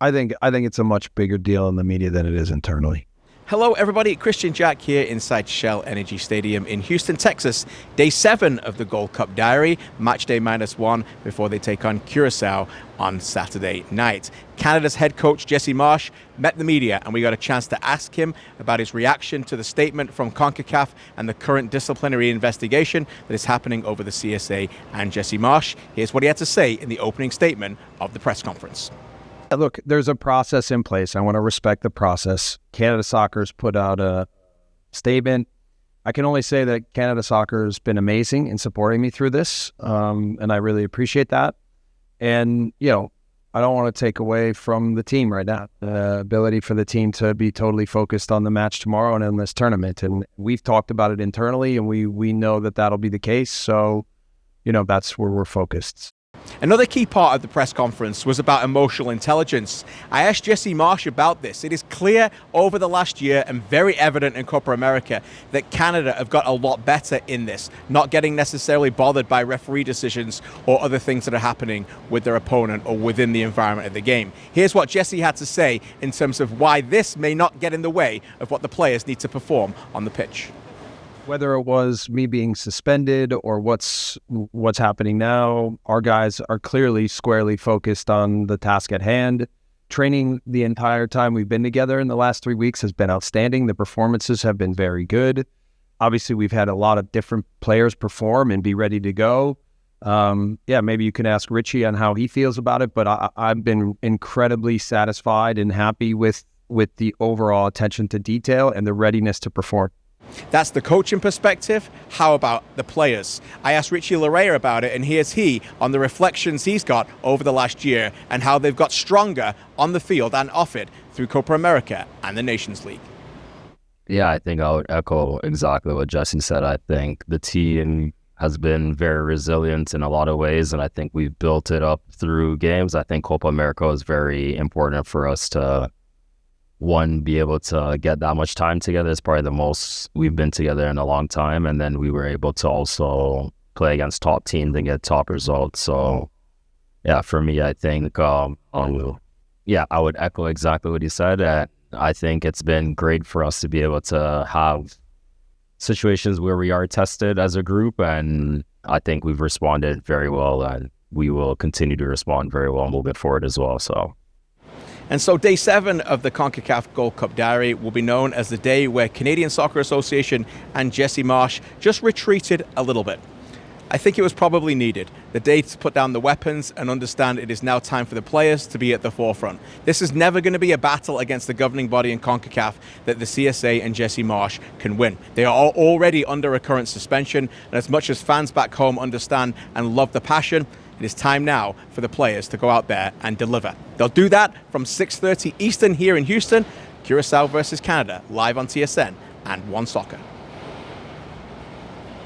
I think it's a much bigger deal in the media than it is internally. Hello, everybody. Kristian Jack here inside Shell Energy Stadium in Houston, Texas. Day 7 of the Gold Cup Diary, match day -1 before they take on Curaçao on Saturday night. Canada's head coach, Jesse Marsch, met the media, and we got a chance to ask him about his reaction to the statement from CONCACAF and the current disciplinary investigation that is happening over the CSA and Jesse Marsch. Here's what he had to say in the opening statement of the press conference. Look, there's a process in place. I want to respect the process. Canada Soccer's put out a statement. I can only say that Canada Soccer has been amazing in supporting me through this, and I really appreciate that. And, I don't want to take away from the team right now, the ability for the team to be totally focused on the match tomorrow and in this tournament. And we've talked about it internally, and we know that that'll be the case. So, that's where we're focused. Another key part of the press conference was about emotional intelligence. I asked Jesse Marsch about this. It is clear over the last year and very evident in Copa America that Canada have got a lot better in this, not getting necessarily bothered by referee decisions or other things that are happening with their opponent or within the environment of the game. Here's what Jesse had to say in terms of why this may not get in the way of what the players need to perform on the pitch. Whether it was me being suspended or what's happening now, our guys are clearly squarely focused on the task at hand. Training the entire time we've been together in the last 3 weeks has been outstanding. The performances have been very good. Obviously, we've had a lot of different players perform and be ready to go. Maybe you can ask Richie on how he feels about it, but I've been incredibly satisfied and happy with the overall attention to detail and the readiness to perform. That's the coaching perspective. How about the players? I asked Richie Larea about it, and here's he on the reflections he's got over the last year and how they've got stronger on the field and off it through Copa America and the Nations League. Yeah, I think I would echo exactly what Jesse said. I think the team has been very resilient in a lot of ways, and I think we've built it up through games. I think Copa America is very important for us to be able to get that much time together. It's probably the most we've been together in a long time. And then we were able to also play against top teams and get top results. So, yeah, for me, I think, I would echo exactly what he said. I think it's been great for us to be able to have situations where we are tested as a group. And I think we've responded very well, and we will continue to respond very well moving forward as well. And so day 7 of the CONCACAF Gold Cup Diary will be known as the day where Canadian Soccer Association and Jesse Marsch just retreated a little bit. I think it was probably needed. The day to put down the weapons and understand it is now time for the players to be at the forefront. This is never going to be a battle against the governing body in CONCACAF that the CSA and Jesse Marsch can win. They are already under a current suspension, and as much as fans back home understand and love the passion, it is time now for the players to go out there and deliver. They'll do that from 6:30 Eastern here in Houston. Curaçao versus Canada, live on TSN and One Soccer.